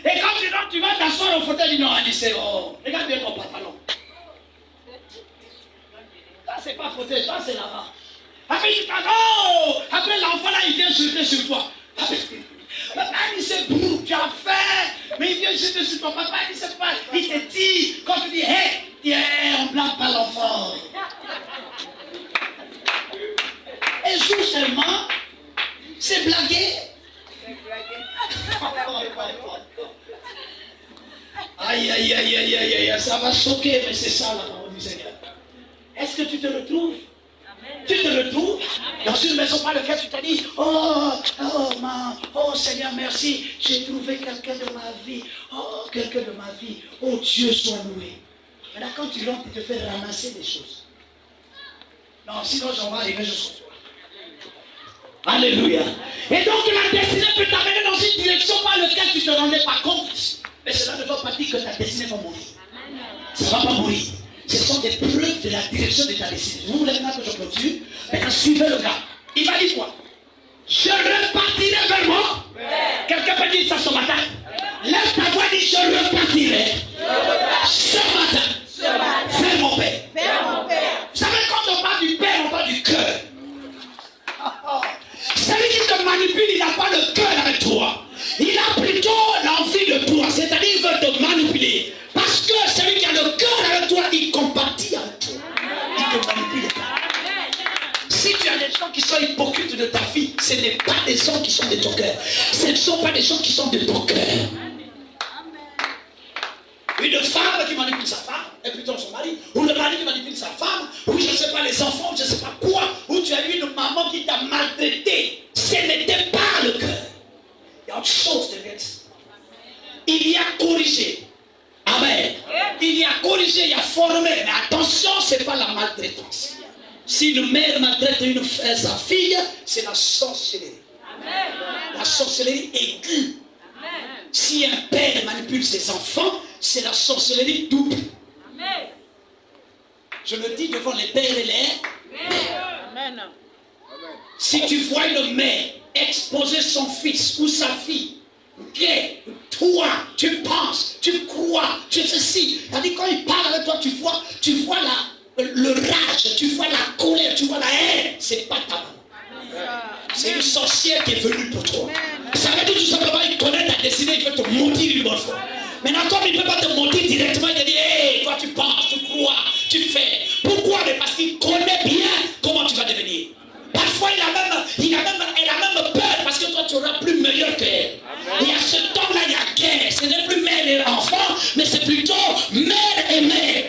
Et quand tu rentres, tu vas t'asseoir au fauteuil du non, lycée. Oh, regarde bien ton pantalon. Ça, c'est pas fauteuil, ça, c'est là-bas. Après, après l'enfant là, il vient jeter sur toi. Papa, il sait, tu as faim, mais il vient jeter sur toi. Papa, il sait pas, il te dit, quand tu dis, hé, hey, on ne blâme pas l'enfant. Et joue seulement, c'est blaguer. Aïe, ça va choquer, mais c'est ça la parole du Seigneur. Est-ce que tu te retrouves? Amen. Tu te retrouves dans une maison par laquelle tu t'as dit, oh Seigneur, merci, j'ai trouvé quelqu'un de ma vie. Oh, quelqu'un de ma vie. Oh Dieu, sois loué. Maintenant, quand tu rentres, tu te fais ramasser des choses. Non, sinon j'en vais arriver jusqu'au soir. Alléluia. Et donc la destinée peut t'amener dans une direction par laquelle tu ne te rendais pas compte. Mais cela ne veut pas dire que ta destinée va mourir. Ça ne va pas mourir. Ce sont des preuves de la direction de ta destinée. Vous voulez maintenant que je continue? Maintenant, suivez le gars. Il va dire quoi? Je repartirai vers moi. Quelqu'un peut dire ça ce matin? Lève ta voix et dis, je repartirai. Ce matin. Vers mon Père. Vous savez, quand on parle du Père, on parle du cœur. Celui qui te manipule, il n'a pas le cœur avec toi. Il a plutôt l'envie de toi. C'est-à-dire, il veut te manipuler. Parce que celui qui a le cœur avec toi, il compatit avec toi. Il te manipule. Si tu as des gens qui sont hypocrites de ta vie, ce n'est pas des gens qui sont de ton cœur. Ce ne sont pas des gens qui sont de ton cœur. Une femme qui manipule sa femme, et plutôt son mari, ou le mari qui manipule sa femme, ou je ne sais pas les enfants, ou je ne sais pas quoi, ou tu as eu une maman qui t'a maltraité. Ce n'était pas le cœur. Il y a autre chose de ça. Il y a corrigé. Amen. Il y a corrigé, il y a formé. Mais attention, ce n'est pas la maltraitance. Si une mère maltraite sa fille, c'est la sorcellerie. La sorcellerie aiguë. Si un père manipule ses enfants, c'est la sorcellerie double. Je le dis devant les pères et les mères. Si tu vois une mère exposer son fils ou sa fille, toi, tu penses, tu crois, tu ceci. C'est-à-dire quand il parle avec toi, tu vois le rage, tu vois la colère, tu vois la haine. C'est pas ta maman. C'est une sorcière qui est venue pour toi. Ça veut dire tout simplement qu'il connaît ta destinée, il peut te maudire une bonne fois. Maintenant, comme il ne peut pas te maudire directement, il te dit, hey, toi tu penses, tu crois, tu fais. Pourquoi? Mais parce qu'il connaît bien comment tu vas devenir. Parfois, elle a même peur parce que toi tu auras plus meilleur qu'elle. Et à ce temps-là, il y a guerre. Ce n'est plus mère et enfant, mais c'est plutôt mère et mère.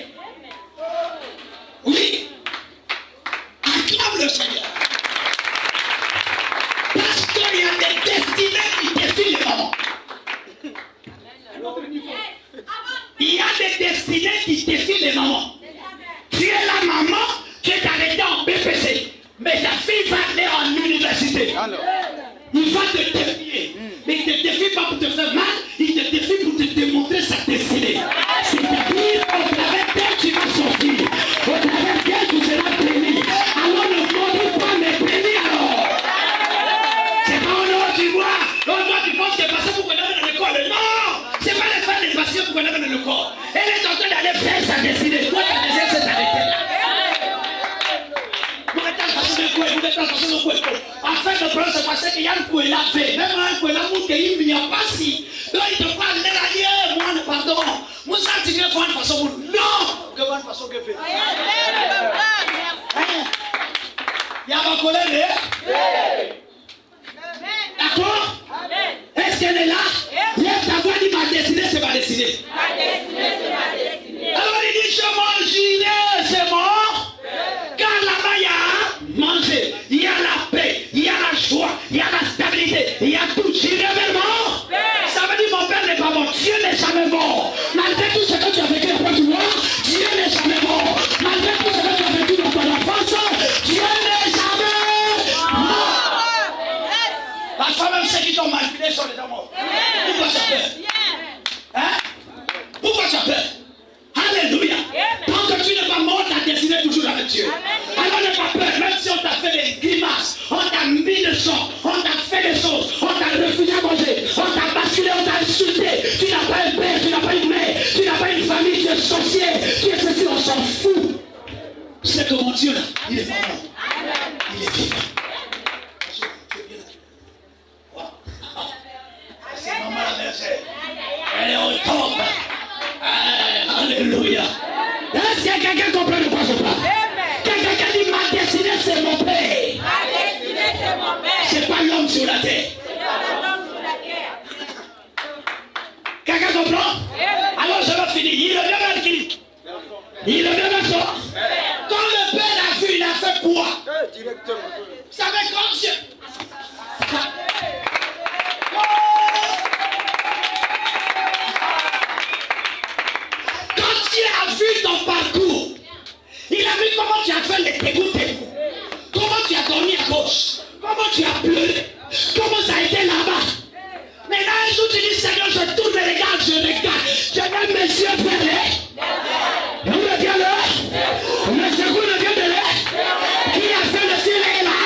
Oui. Acclame le Seigneur. Parce qu'il y a des destinées qui défient les mamans. Il y a des destinées qui défient les mamans. Tu es la maman, tu es arrêté en BPC. Mais ta fille va aller en université. Il va te défier. Mais il ne te défie pas pour te faire mal, il te défie pour te démontrer sa destinée. C'est-à-dire, au travers d'elle, tu vas sortir. Au travers d'elle, tu seras béni. Alors ne maudis pas, mais bénis alors. C'est pas au nom tu vois. L'autre toi, tu penses que c'est passé pour qu'on aille dans l'école. Non, c'est pas les faire des patients pour qu'on aille dans l'école. Elle est en train d'aller faire sa destinée. Toi, ta destinée, c'est d'arrêter là. Afin de prendre ce passé qu'il y a un coup et la fait. Même un coup et la montre qu'il n'y a pas si. Donc il te parle de la guerre, moi, pardon. Moi, ça, tu viens faire une façon. Non! Que bonne façon que fait. Il y a ma collègue, d'accord? Est-ce qu'elle est là? Lève ta voix, dit ma destinée, c'est ma destinée. Alors il dit, je mangerai, c'est mort. Car là-bas, il y a manger, il y a la paix, il y a la joie, il y a la stabilité, il y a tout. J'irai vers mort. Ça veut dire mon père n'est pas mort. Dieu n'est jamais mort. Malgré tout ce que tu as vécu après du moi, Dieu n'est jamais mort. Malgré tout ce que tu as vécu dans ton enfance, Dieu n'est jamais mort. Parfois même ceux qui t'ont manipulé sont déjà morts. Pourquoi tu as peur? Hein? Pourquoi tu as peur? Alléluia. Tant que tu n'es pas mort, ta destinée est toujours avec Dieu. Alors n'aie pas peur, même si on t'a fait des grimaces, on t'a mis le sang, on t'a fait des choses, on t'a refusé à manger, on t'a basculé, on t'a insulté. Tu n'as pas un père, tu n'as pas une mère, tu n'as pas une famille, tu es sorcier, tu es ceci, on s'en fout. C'est que mon Dieu là, il est pas mort. Il est vivant. C'est maman la bergère. Elle est au top. Alléluia. Est-ce que quelqu'un comprend de quoi je parle? Quelqu'un qui dit ma destinée c'est mon père. C'est pas l'homme sur la terre. Quelqu'un comprend? Alors je vais finir. Il est bien qui? Il est bien ça. Quand le père a vu, il a fait quoi? Directement. Vous savez quand Dieu. Quand Dieu a vu ton parcours, il a vu comment tu as fait les dégoûts, comment tu as dormi à gauche, comment tu as pleuré, comment ça a été là-bas. Maintenant un jour tu dis Seigneur, je tourne les regards, je regarde mes yeux vers les. On me vient là, le second me vient de là. Qui a fait le ciel est là?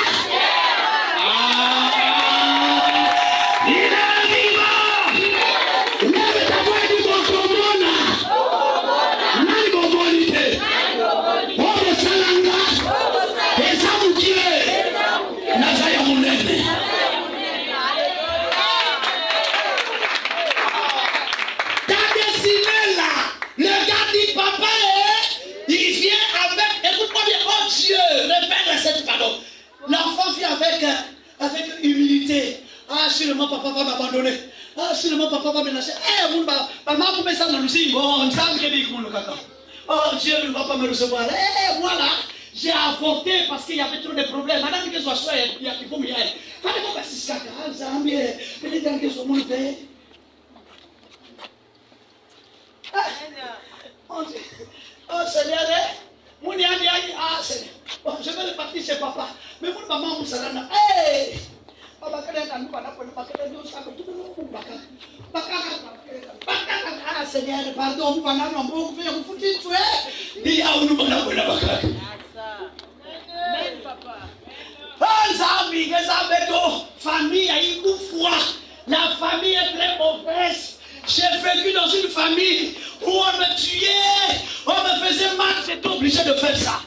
Il est vivant. Lève ta voix et dis mon commandant. L'enfant vient avec humilité. Ah, sûrement papa va m'abandonner. Ah, sûrement papa va me lâcher. Eh, maman, vous mettez ça dans le signe. Bon, on sent que le caca. Oh, Dieu ne va pas me recevoir. Eh, voilà. J'ai avorté parce qu'il y avait trop de problèmes. Madame, que ce soit, il y a qu'il faut me dire. Fallait pas passer ça. Zambie, peut-être que ce monde fait. Oh, Seigneur, mon ah, Seigneur. Bon, je vais repartir chez papa. Mais mon maman, vous savez, hey! Papa, ah, Seigneur, pardon, vous allez vous faire vous foutre tuer. Dis à nous, famille a eu une foi. La famille est très mauvaise. J'ai vécu dans une famille où on me tuait, on me faisait mal, j'étais obligé de faire ça.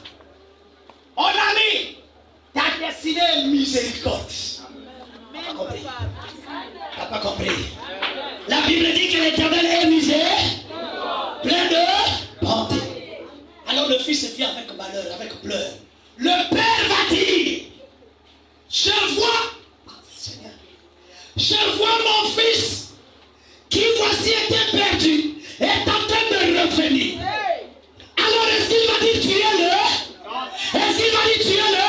On a mis ta ta destinée est miséricorde. T'as pas compris? T'as pas compris? La Bible dit que l'Éternel est miséricordieux, plein de bonté. Alors le fils vient avec malheur, avec pleurs. Le père va dire, je vois mon fils qui voici était perdu, est en train de revenir. Alors est-ce qu'il va dire tuez-le? Est-ce qu'il va dire tuez-le?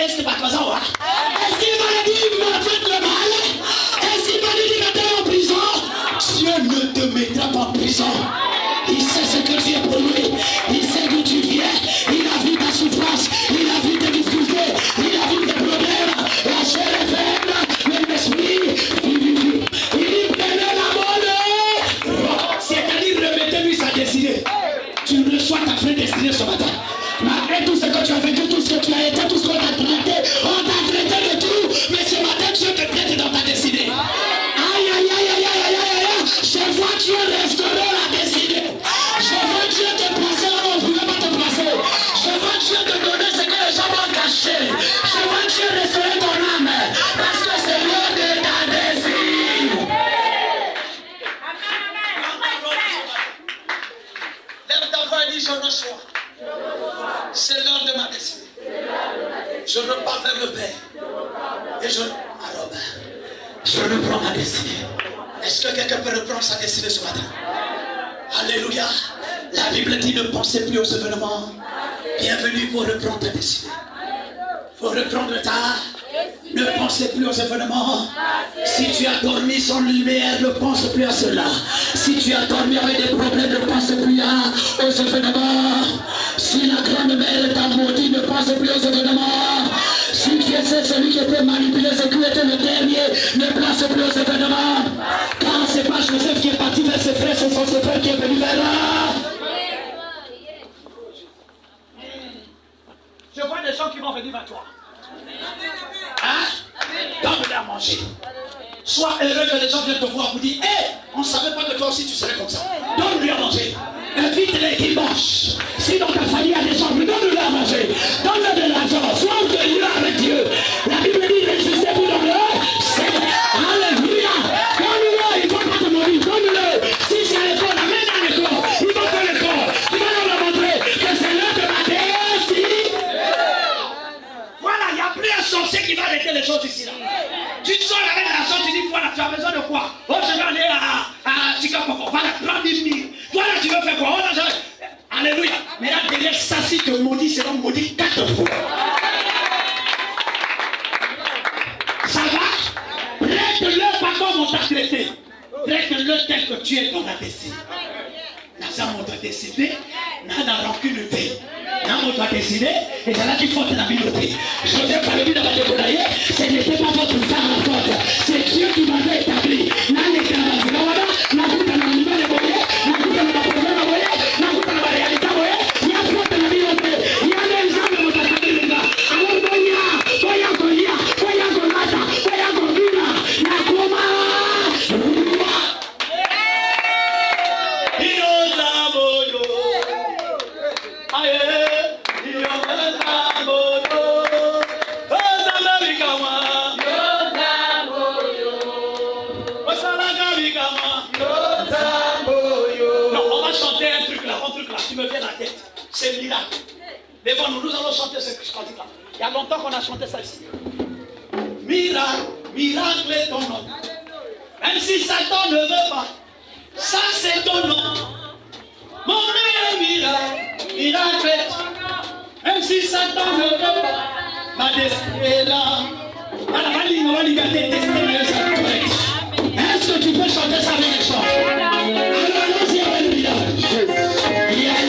Est-ce que pas comme ça? Est-ce qu'il va lui dire faites le mal? Est-ce qu'il va lui dire mettez en prison? Dieu ne te mettra pas en prison. Il sait ce que tu es pour lui. Il sait d'où tu viens. Il a vu ta souffrance. Il a vu tes difficultés. Il a vu tes problèmes. La chair est faible. Mais l'esprit, il dit prenez la bonne. C'est-à-dire remettez-lui sa destinée. Tu reçois ta vraie destinée ce matin. Malgré tout ce que tu as vécu, tout ce que tu as été, tout ce qu'on t'a traité, on t'a traité de tout. Mais ce matin, Dieu te traite dans ta destinée. Aïe, aïe, aïe, aïe, aïe, aïe, aïe. Je vois Dieu restaurer la destinée. Je vois Dieu te placer là où on ne pouvait pas te placer. Je vois Dieu te donner ce que les gens vont cacher. Je vois Dieu restaurer ton âme. Parce que c'est l'heure de ta destinée. Lève ta voix et dis je reçois. C'est l'heure de ma destinée. Je repars vers le Père. Et je reprends ma destinée. Est-ce que quelqu'un peut reprendre sa destinée ce matin? Alléluia. La Bible dit ne pensez plus aux événements. Bienvenue pour reprendre ta destinée. Faut reprendre ta. Ne pensez plus aux événements. Si tu as dormi sans lumière, ne pense plus à cela. Si tu as dormi avec des problèmes, ne pense plus aux événements. Si la grande mère t'a maudit, ne pense plus aux événements. Si tu es celui qui était manipulé, c'est qui était le dernier, ne pense plus aux événements. Quand c'est pas Joseph qui est parti vers ses frères, ce sont ses frères qui est venu vers là. Je vois des gens qui vont venir vers toi. Hein? Donne-leur à manger. Sois heureux que les gens viennent te voir pour dire hé, on ne savait pas que toi aussi tu serais comme ça. Donne-lui à manger. Invite-les qu'ils mangent. Si dans ta famille a des gens, donne-lui à manger. Donne-leur de l'argent. Sois heureux avec Dieu. La Bible dit réjouissez-vous dans le Seigneur. Alléluia. Donne-le. Il ne va pas te mourir. Donne-le. Si c'est à l'école, amène à l'école. Il va faire l'école. Il va leur montrer que c'est l'heure de ma destinée. Voilà, il n'y a plus un sorcier qui va arrêter les choses ici là. Tu sors avec l'argent, tu dis voilà, tu as besoin de quoi? Oh, je vais aller à Chicago. Voilà, prends 10 000. Voilà, tu veux faire quoi? Oh, alléluia. Mais là, derrière ça, si te maudit, c'est donc maudit 4 fois. Ça va? Traite-le pas comme on t'a traité. Traite-le tel que tu es dans la destinée. Naza moto a décidé, nana rancune te. Nana moto a décidé, et c'est là qu'il faut te la miloter. Joseph a levé dans la décoraille, ce n'était pas votre femme en faute. C'est Dieu qui m'avait établi. Nana était dans la zérawada, nana était dans la nouvelle évoluée, nana était dans la problème évoluée, nana était dans la réalité évoluée. Il y a trop de la miloter. Il y a des gens de votre famille, les gars. Alors, voyons Golia, voyons Golata, voyons Golina, Nakoma. Tu me viens à la tête. C'est miracle. Devant nous allons chanter ce cantique-là. Il y a longtemps qu'on a chanté ça ici. Miracle, miracle est ton nom. Même si Satan ne veut pas, ça c'est ton nom. Mon meilleur miracle, miracle est ton nom. Même si Satan ne veut pas, ma destinée est là. Est-ce que tu peux chanter ça avec les chants? Alors allons-y avec le village. Yeah.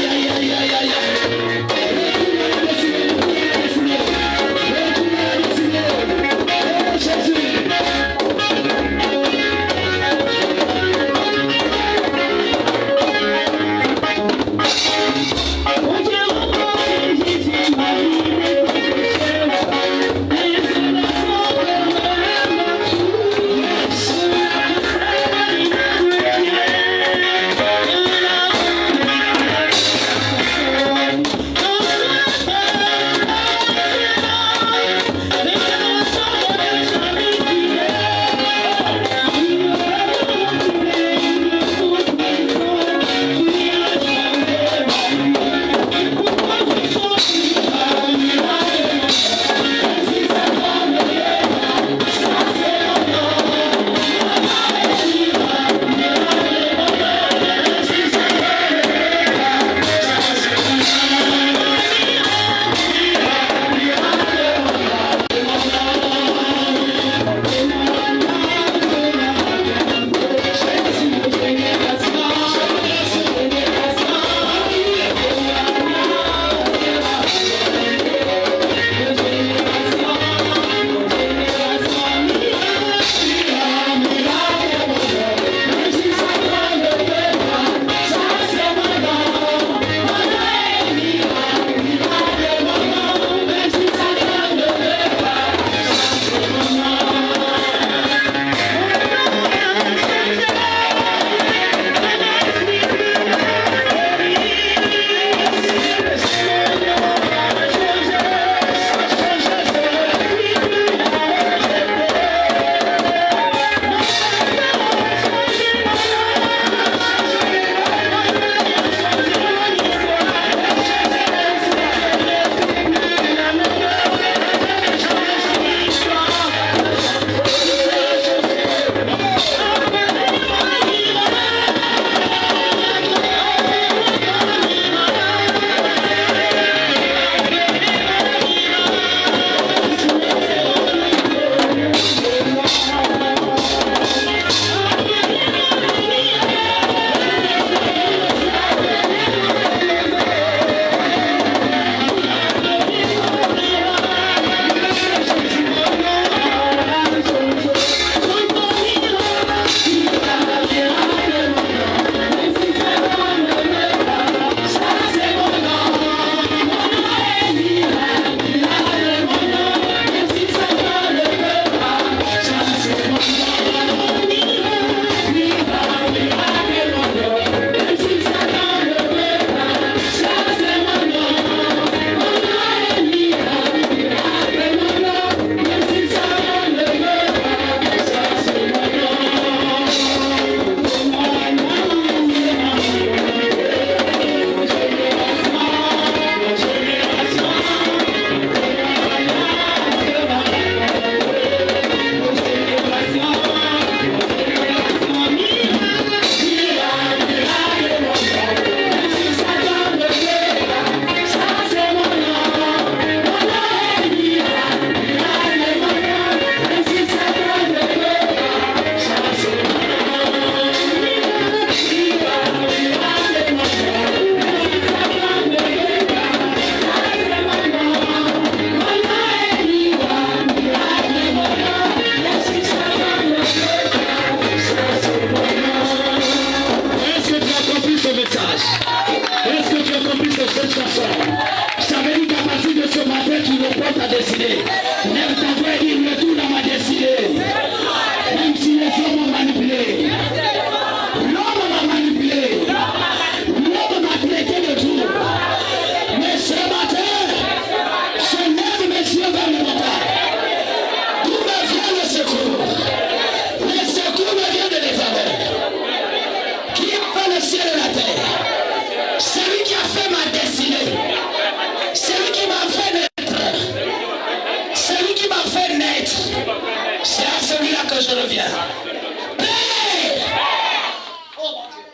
Oh mon Dieu.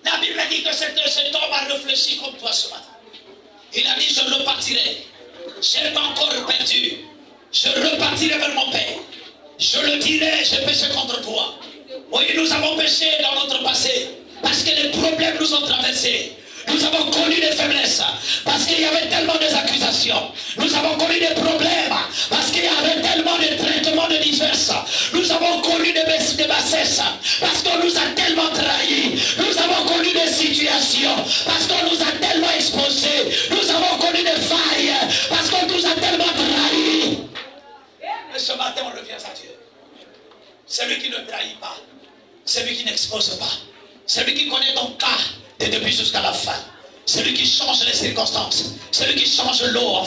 La Bible dit que cet homme a réfléchi comme toi ce matin. Il a dit, je repartirai. J'ai pas encore perdu. Je repartirai vers mon Père. Je le dirai, j'ai péché contre toi. Oui, nous avons péché dans notre passé. Parce que les problèmes nous ont traversés. Nous avons connu des faiblesses. Parce qu'il y avait tellement d'accusations. Nous avons connu des problèmes. Parce qu'il y avait tellement de traitements de diverses. Nous avons connu des bassesses. Parce qu'on nous a tellement trahis. Nous avons connu des situations. Parce qu'on nous a tellement exposés. Nous avons connu des failles. Parce qu'on nous a tellement trahis. Et ce matin, on revient à Dieu. Celui qui ne trahit pas. Celui qui n'expose pas. Celui qui connaît ton cas de début jusqu'à la fin. Celui qui change les circonstances. Celui qui change l'eau.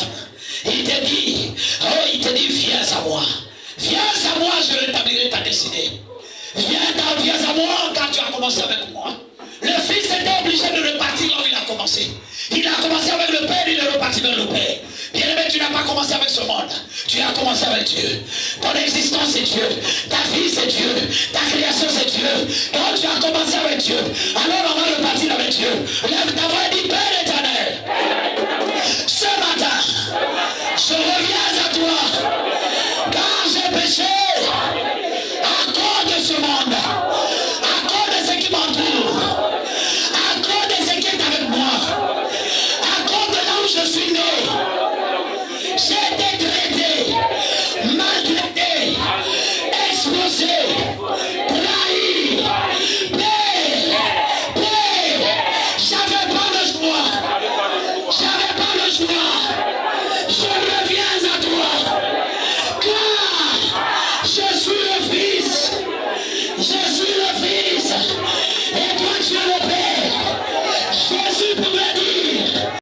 Il te dit, viens à moi. Viens à moi, je rétablirai ta destinée. Viens à moi quand tu as commencé avec moi. Le fils était obligé de repartir là où il a commencé. Il a commencé avec le Père, il est reparti vers le Père. Bien-aimé, tu n'as pas commencé avec ce monde. Tu as commencé avec Dieu. Ton existence c'est Dieu. Ta vie c'est Dieu. Ta création c'est Dieu. Donc tu as commencé avec Dieu. Alors on va repartir avec Dieu. Lève ta voix et dis, Père